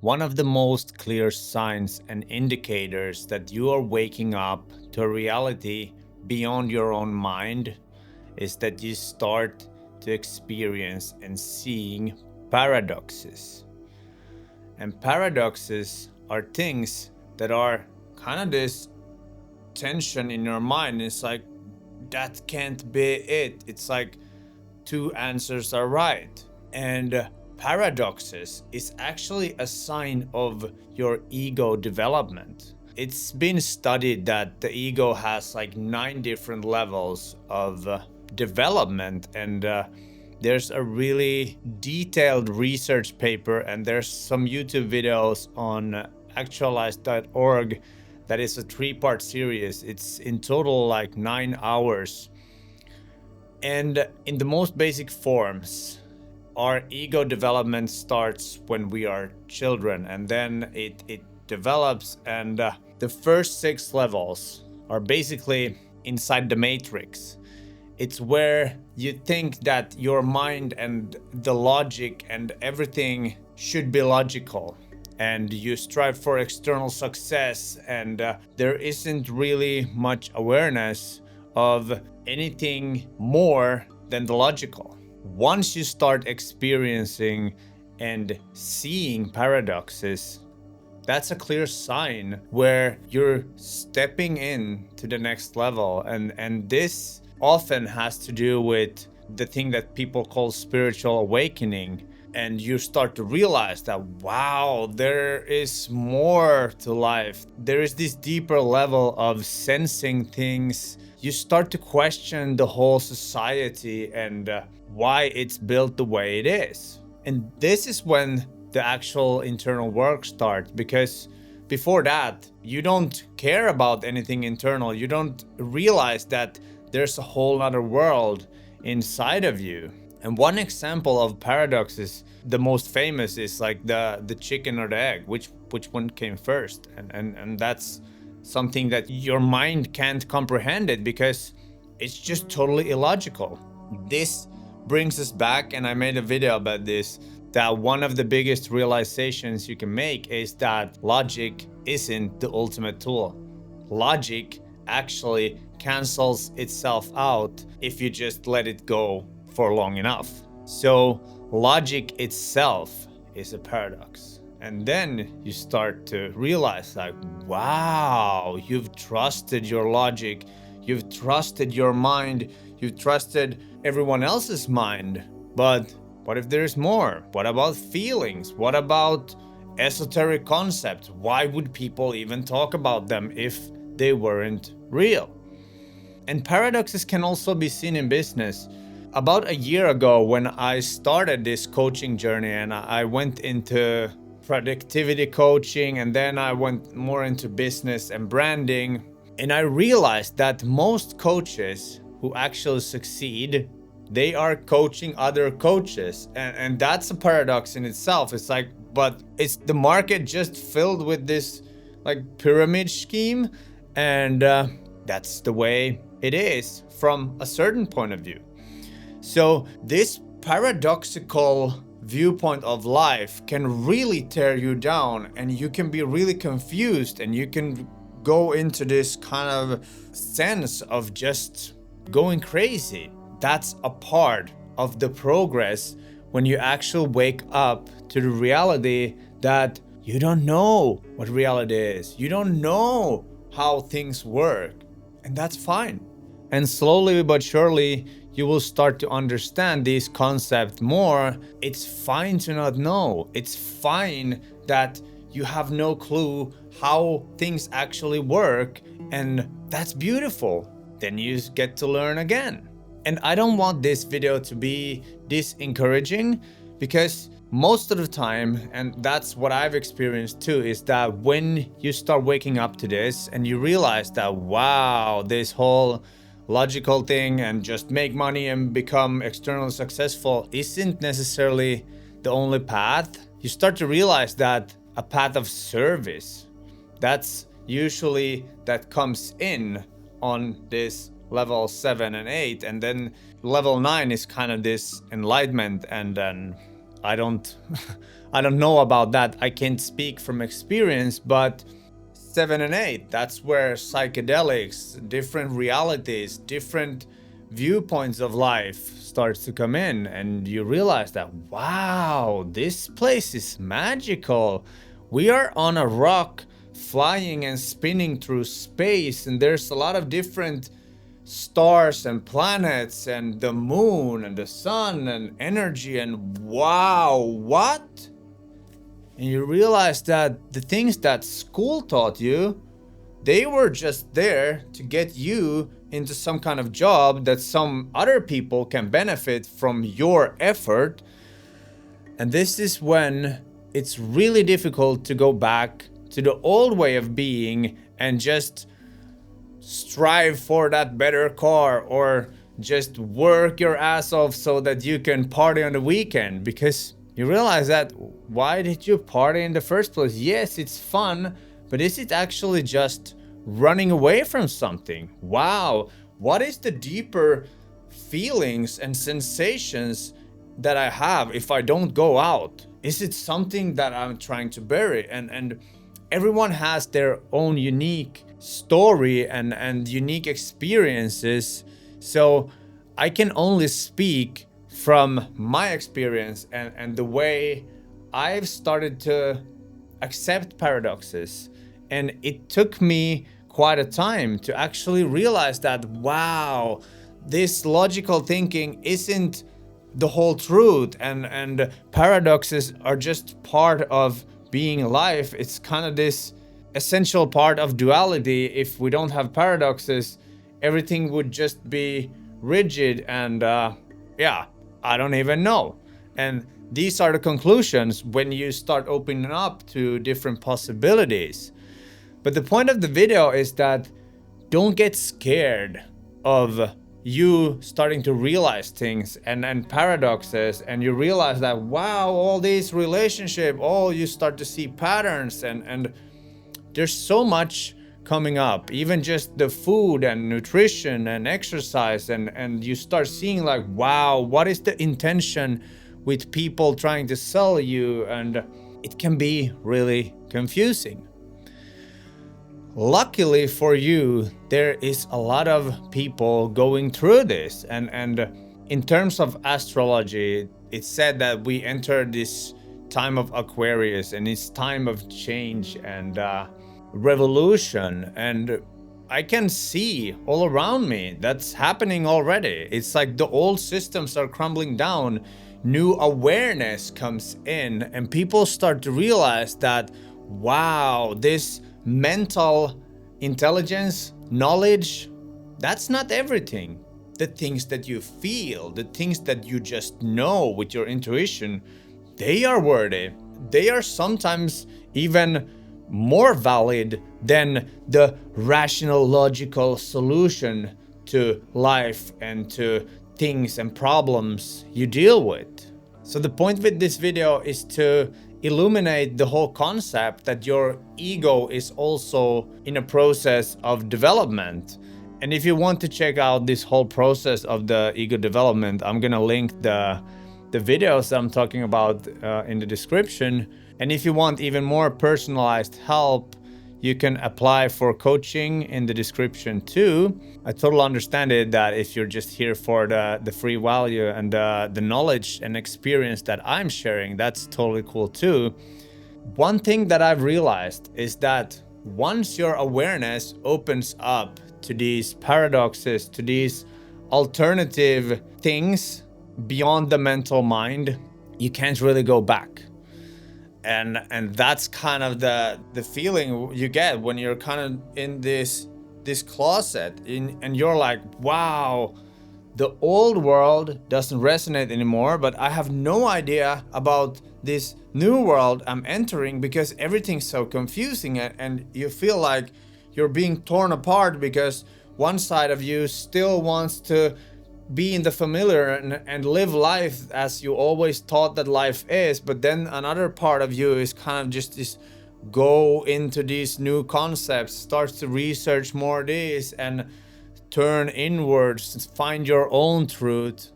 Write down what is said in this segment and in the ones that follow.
One of the most clear signs and indicators that you are waking up to a reality beyond your own mind is that you start to experience and seeing paradoxes. And paradoxes are things that are kind of this tension in your mind. It's like, that can't be it. It's like two answers are right. And paradoxes is actually a sign of your ego development. It's been studied that the ego has like 9 different levels of development, and there's a really detailed research paper, and there's some YouTube videos on actualize.org that is a 3-part series. It's in total like 9 hours. And in the most basic forms, our ego development starts when we are children, and then it develops, and the first 6 levels are basically inside the matrix. It's where you think that your mind and the logic and everything should be logical, and you strive for external success, and there isn't really much awareness of anything more than the logical. Once you start experiencing and seeing paradoxes, that's a clear sign where you're stepping in to the next level. And this often has to do with the thing that people call spiritual awakening. And you start to realize that, wow, there is more to life. There is this deeper level of sensing things. You start to question the whole society and why it's built the way it is. And this is when the actual internal work starts, because before that, you don't care about anything internal. You don't realize that there's a whole other world inside of you. And one example of paradoxes, the most famous, is like the chicken or the egg, which one came first, and that's something that your mind can't comprehend it because it's just totally illogical. This brings us back, and I made a video about this, that one of the biggest realizations you can make is that logic isn't the ultimate tool. Logic actually cancels itself out if you just let it go for long enough. So logic itself is a paradox. And then you start to realize like, wow, you've trusted your logic, you've trusted your mind, you've trusted everyone else's mind. But what if there's more? What about feelings? What about esoteric concepts? Why would people even talk about them if they weren't real? And paradoxes can also be seen in business. About a year ago, when I started this coaching journey and I went into productivity coaching, and then I went more into business and branding, and I realized that most coaches who actually succeed, they are coaching other coaches. And that's a paradox in itself. It's like, but it's the market just filled with this like pyramid scheme, and that's the way it is from a certain point of view. So this paradoxical viewpoint of life can really tear you down, and you can be really confused, and you can go into this kind of sense of just going crazy. That's a part of the progress when you actually wake up to the reality that you don't know what reality is. You don't know how things work, and that's fine. And slowly but surely, you will start to understand these concepts more. It's fine to not know. It's fine that you have no clue how things actually work, and that's beautiful. Then you get to learn again. And I don't want this video to be this encouraging, because most of the time, and that's what I've experienced too, is that when you start waking up to this and you realize that, wow, this whole logical thing and just make money and become externally successful isn't necessarily the only path. You start to realize that a path of service, that's usually that comes in on this level 7 and 8, and then level 9 is kind of this enlightenment and then I don't I don't know about that. I can't speak from experience, but 7 and 8, that's where psychedelics, different realities, different viewpoints of life starts to come in, and you realize that, wow, this place is magical. We are on a rock flying and spinning through space, and there's a lot of different stars and planets and the moon and the sun and energy, and wow, what? And you realize that the things that school taught you, they were just there to get you into some kind of job that some other people can benefit from your effort. And this is when it's really difficult to go back to the old way of being and just strive for that better car or just work your ass off so that you can party on the weekend, because you realize that, why did you party in the first place? Yes, it's fun, but is it actually just running away from something? Wow, what is the deeper feelings and sensations that I have if I don't go out? Is it something that I'm trying to bury? And everyone has their own unique story and unique experiences. So I can only speak from my experience and the way I've started to accept paradoxes. And it took me quite a time to actually realize that, wow, this logical thinking isn't the whole truth, and paradoxes are just part of being life. It's kind of this essential part of duality. If we don't have paradoxes, everything would just be rigid and yeah, I don't even know. And these are the conclusions when you start opening up to different possibilities. But the point of the video is that don't get scared of you starting to realize things and paradoxes, and you realize that, wow, all these relationships, oh, you start to see patterns, and there's so much coming up, even just the food and nutrition and exercise, and you start seeing like, wow, what is the intention with people trying to sell you? And it can be really confusing. Luckily for you, there is a lot of people going through this, and in terms of astrology, it's said that we enter this time of Aquarius, and it's time of change and revolution. And I can see all around me that's happening already. It's like the old systems are crumbling down, new awareness comes in, and people start to realize that, wow, this mental intelligence, knowledge, that's not everything. The things that you feel, the things that you just know with your intuition, they are worthy. They are sometimes even more valid than the rational, logical solution to life and to things and problems you deal with. So the point with this video is to illuminate the whole concept that your ego is also in a process of development. And if you want to check out this whole process of the ego development, I'm gonna link the videos I'm talking about in the description. And if you want even more personalized help, you can apply for coaching in the description too. I totally understand it that if you're just here for the free value and the knowledge and experience that I'm sharing, that's totally cool too. One thing that I've realized is that once your awareness opens up to these paradoxes, to these alternative things beyond the mental mind, you can't really go back. And that's kind of the feeling you get when you're kind of in this closet and you're like, wow, the old world doesn't resonate anymore, but I have no idea about this new world I'm entering because everything's so confusing, and you feel like you're being torn apart because one side of you still wants to be in the familiar and live life as you always thought that life is, but then another part of you is kind of just this go into these new concepts, starts to research more this and turn inwards, find your own truth.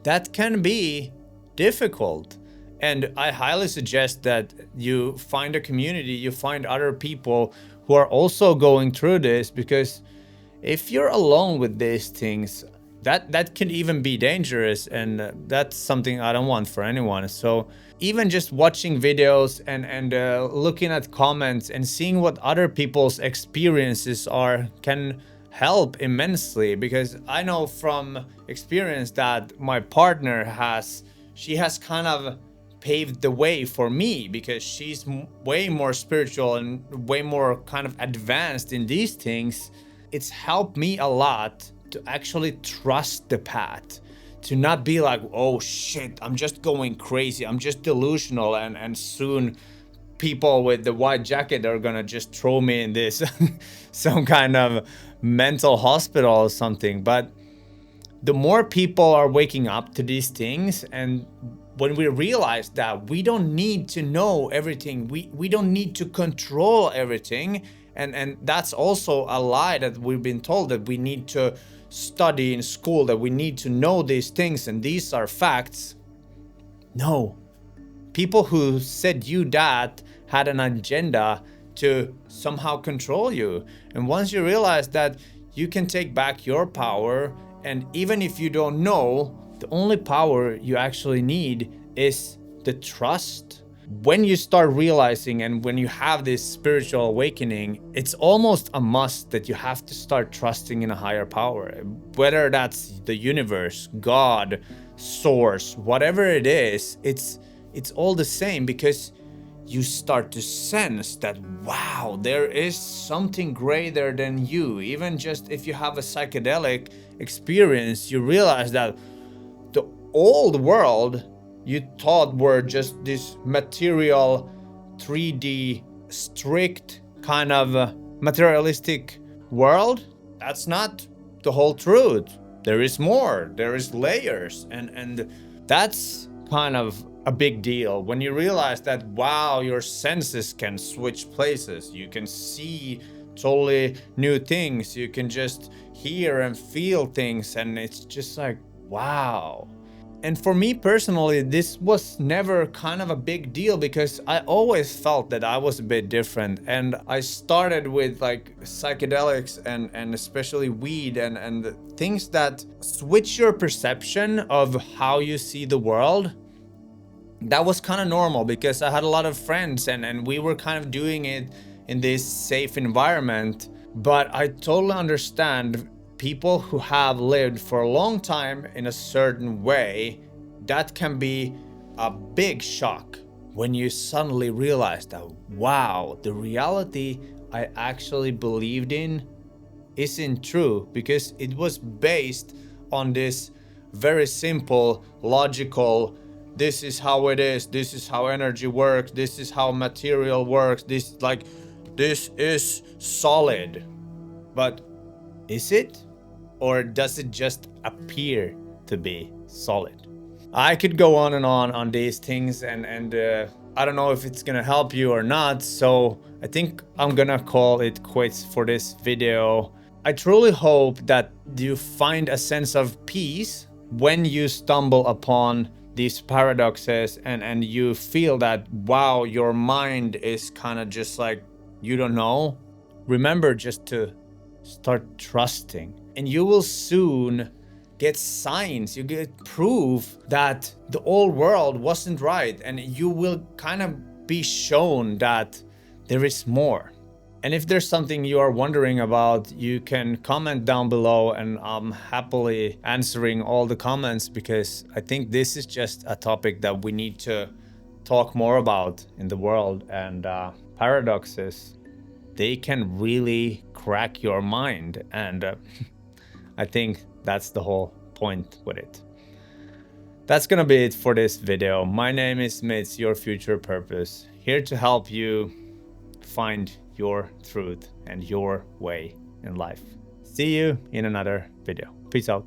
That can be difficult. And I highly suggest that you find a community, you find other people who are also going through this, because if you're alone with these things, that can even be dangerous, and that's something I don't want for anyone. So even just watching videos and looking at comments and seeing what other people's experiences are can help immensely, because I know from experience that my partner she has kind of paved the way for me, because she's way more spiritual and way more kind of advanced in these things. It's helped me a lot to actually trust the path, to not be like, oh shit, I'm just going crazy, I'm just delusional, and soon people with the white jacket are gonna just throw me in this some kind of mental hospital or something. But the more people are waking up to these things, and when we realize that we don't need to know everything, we don't need to control everything, and that's also a lie that we've been told, that we need to study in school, that we need to know these things and these are facts. No. People who said you that had an agenda to somehow control you. And once you realize that you can take back your power, and even if you don't know, the only power you actually need is the trust. When you start realizing, and when you have this spiritual awakening, it's almost a must that you have to start trusting in a higher power. Whether that's the universe, God, source, whatever it is, it's all the same, because you start to sense that, wow, there is something greater than you. Even just if you have a psychedelic experience, you realize that the old world you thought were just this material, 3D, strict kind of materialistic world. That's not the whole truth. There is more, there is layers, and that's kind of a big deal when you realize that, wow, your senses can switch places. You can see totally new things. You can just hear and feel things, and it's just like, wow. And for me personally, this was never kind of a big deal, because I always felt that I was a bit different. And I started with like psychedelics and especially weed and things that switch your perception of how you see the world. That was kind of normal, because I had a lot of friends and we were kind of doing it in this safe environment. But I totally understand people who have lived for a long time in a certain way. That can be a big shock when you suddenly realize that, wow, the reality I actually believed in isn't true, because it was based on this very simple, logical, this is how it is, this is how energy works, this is how material works, this is solid. But is it? Or does it just appear to be solid? I could go on and on these things, and I don't know if it's gonna help you or not, so I think I'm gonna call it quits for this video. I truly hope that you find a sense of peace when you stumble upon these paradoxes, and you feel that, wow, your mind is kind of just like, you don't know. Remember just to start trusting, and you will soon get signs, you get proof that the old world wasn't right, and you will kind of be shown that there is more. And if there's something you are wondering about, you can comment down below, and I'm happily answering all the comments, because I think this is just a topic that we need to talk more about in the world. And paradoxes, they can really crack your mind, and I think that's the whole point with it. That's gonna be it for this video. My name is Mitz, your future purpose, here to help you find your truth and your way in life. See you in another video. Peace out.